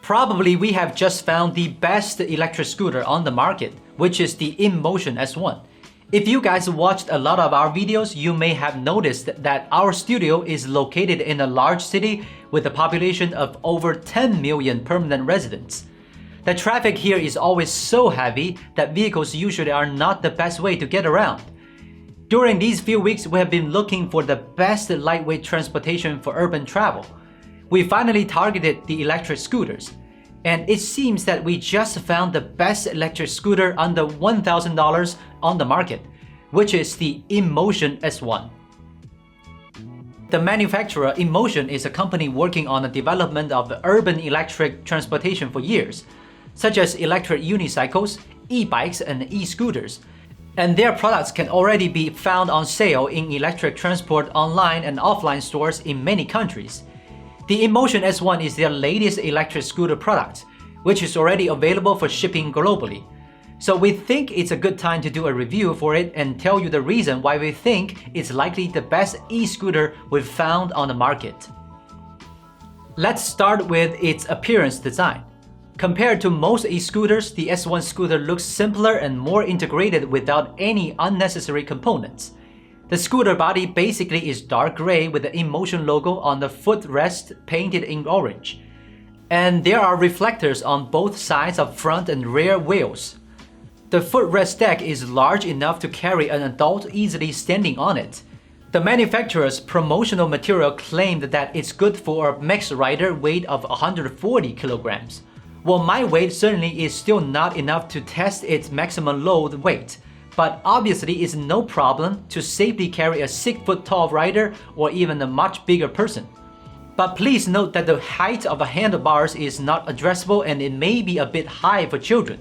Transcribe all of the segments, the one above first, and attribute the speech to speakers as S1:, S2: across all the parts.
S1: Probably we have just found the best electric scooter on the market, which is the INMOTION S1. If you guys watched a lot of our videos, you may have noticed that our studio is located in a large city with a population of over 10 million permanent residents. The traffic here is always so heavy that vehicles usually are not the best way to get around. During these few weeks, we have been looking for the best lightweight transportation for urban travel. We finally targeted the electric scooters, and it seems that we just found the best electric scooter under $1,000 on the market, which is the INMOTION S1. The manufacturer INMOTION is a company working on the development of urban electric transportation for years, such as electric unicycles, e-bikes, and e-scooters. And their products can already be found on sale in electric transport online and offline stores in many countries. The INMOTION S1 is their latest electric scooter product, which is already available for shipping globally. So we think it's a good time to do a review for it and tell you the reason why we think it's likely the best e-scooter we've found on the market. Let's start with its appearance design. Compared to most e-scooters, the S1 scooter looks simpler and more integrated without any unnecessary components. The scooter body basically is dark gray with the INMOTION logo on the footrest painted in orange. And there are reflectors on both sides of front and rear wheels. The footrest deck is large enough to carry an adult easily standing on it. The manufacturer's promotional material claimed that it's good for a max rider weight of 140 kilograms. Well, my weight certainly is still not enough to test its maximum load weight, but obviously it's no problem to safely carry a 6-foot-tall rider or even a much bigger person. But please note that the height of the handlebars is not addressable and it may be a bit high for children.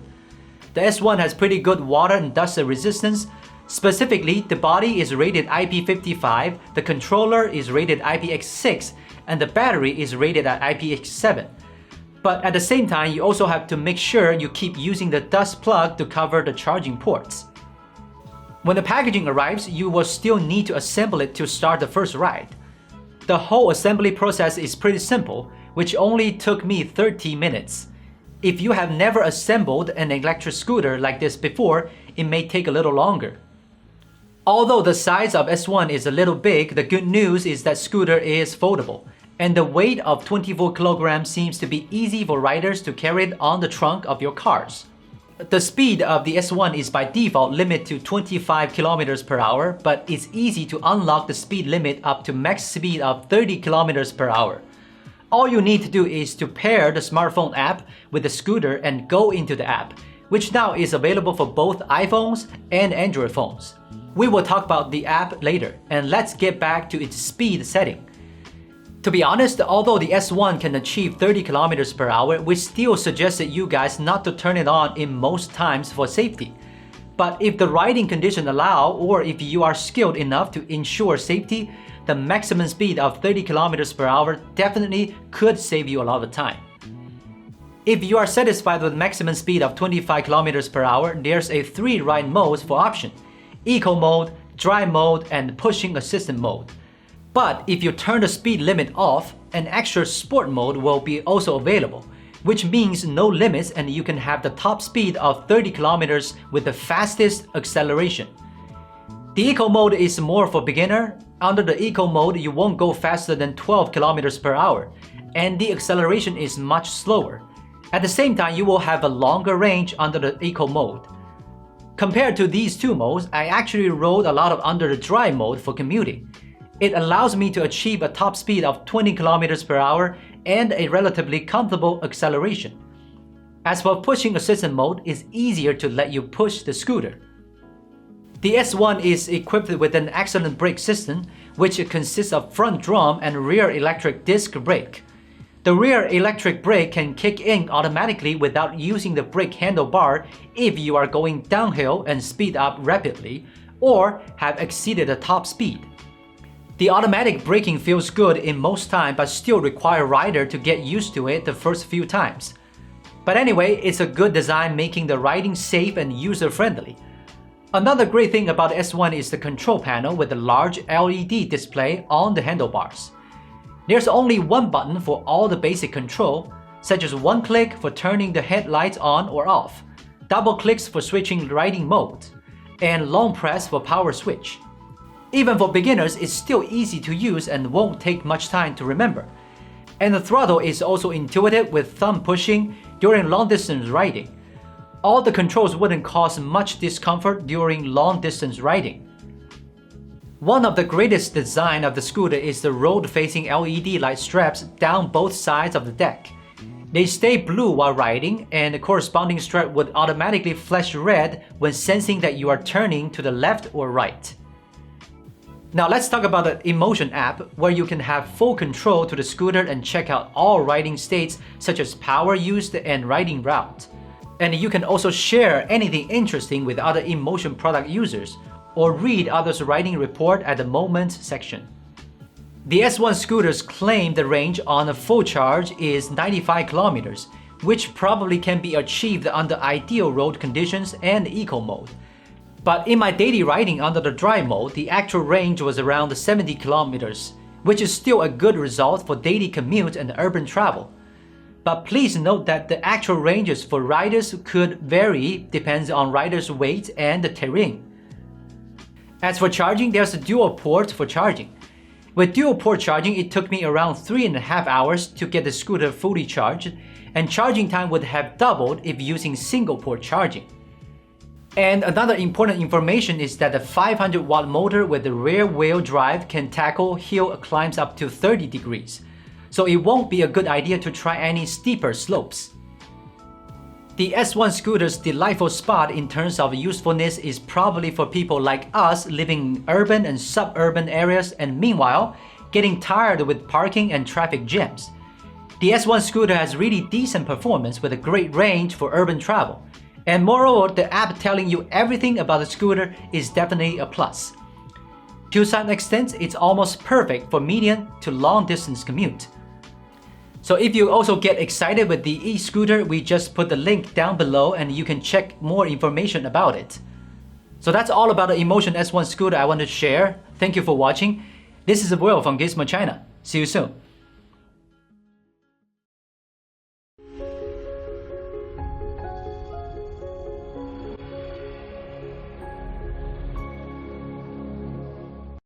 S1: The S1 has pretty good water and dust resistance. Specifically, the body is rated IP55, the controller is rated IPX6, and the battery is rated at IPX7. But at the same time, you also have to make sure you keep using the dust plug to cover the charging ports. When the packaging arrives, you will still need to assemble it to start the first ride. The whole assembly process is pretty simple, which only took me 30 minutes. If you have never assembled an electric scooter like this before, it may take a little longer. Although the size of S1 is a little big, the good news is that scooter is foldable, and the weight of 24 kilograms seems to be easy for riders to carry it on the trunk of your cars. The speed of the S1 is by default limited to 25 kilometers per hour, but it's easy to unlock the speed limit up to max speed of 30 kilometers per hour. All you need to do is to pair the smartphone app with the scooter and go into the app, which now is available for both iPhones and Android phones. We will talk about the app later, and let's get back to its speed setting. To be honest, although the S1 can achieve 30 kilometers per hour, we still suggested you guys not to turn it on in most times for safety. But if the riding conditions allow, or if you are skilled enough to ensure safety, the maximum speed of 30 kilometers per hour definitely could save you a lot of time. If you are satisfied with maximum speed of 25 kilometers per hour, there's a 3 ride modes for option: Eco mode, Drive mode, and Pushing Assistant mode. But if you turn the speed limit off, an extra Sport mode will be also available, which means no limits and you can have the top speed of 30 kilometers with the fastest acceleration. The Eco mode is more for beginner. Under the Eco mode, you won't go faster than 12 kilometers per hour, and the acceleration is much slower. At the same time, you will have a longer range under the Eco mode. Compared to these two modes, I actually rode a lot of under the Drive mode for commuting. It allows me to achieve a top speed of 20 kilometers per hour and a relatively comfortable acceleration. As for Pushing Assistant mode, it's easier to let you push the scooter. The S1 is equipped with an excellent brake system, which consists of front drum and rear electric disc brake. The rear electric brake can kick in automatically without using the brake handlebar if you are going downhill and speed up rapidly, or have exceeded the top speed. The automatic braking feels good in most time but still require rider to get used to it the first few times. But anyway, it's a good design making the riding safe and user-friendly. Another great thing about S1 is the control panel with a large LED display on the handlebars. There's only one button for all the basic control, such as one click for turning the headlights on or off, double clicks for switching riding mode, and long press for power switch. Even for beginners, it's still easy to use and won't take much time to remember. And the throttle is also intuitive with thumb pushing during long distance riding. All the controls wouldn't cause much discomfort during long distance riding. One of the greatest design of the scooter is the road-facing LED light straps down both sides of the deck. They stay blue while riding, and the corresponding strap would automatically flash red when sensing that you are turning to the left or right. Now let's talk about the INMOTION app, where you can have full control to the scooter and check out all riding states such as power used and riding route. And you can also share anything interesting with other INMOTION product users, or read others' riding report at the Moments section. The S1 scooters claim the range on a full charge is 95 kilometers, which probably can be achieved under ideal road conditions and eco mode. But in my daily riding under the dry mode, the actual range was around 70 kilometers, which is still a good result for daily commute and urban travel. But please note that the actual ranges for riders could vary depends on riders' weight and the terrain. As for charging, there's a dual port for charging. With dual port charging, it took me around 3.5 hours to get the scooter fully charged, and charging time would have doubled if using single port charging. And another important information is that the 500-watt motor with the rear wheel drive can tackle hill climbs up to 30 degrees, so it won't be a good idea to try any steeper slopes. The S1 scooter's delightful spot in terms of usefulness is probably for people like us living in urban and suburban areas and meanwhile getting tired with parking and traffic jams. The S1 scooter has really decent performance with a great range for urban travel. And moreover, the app telling you everything about the scooter is definitely a plus. To some extent, it's almost perfect for medium to long distance commute. So if you also get excited with the e-scooter, we just put the link down below and you can check more information about it. So that's all about the INMOTION S1 scooter I want to share. Thank you for watching. This is Will from Gizmochina. See you soon.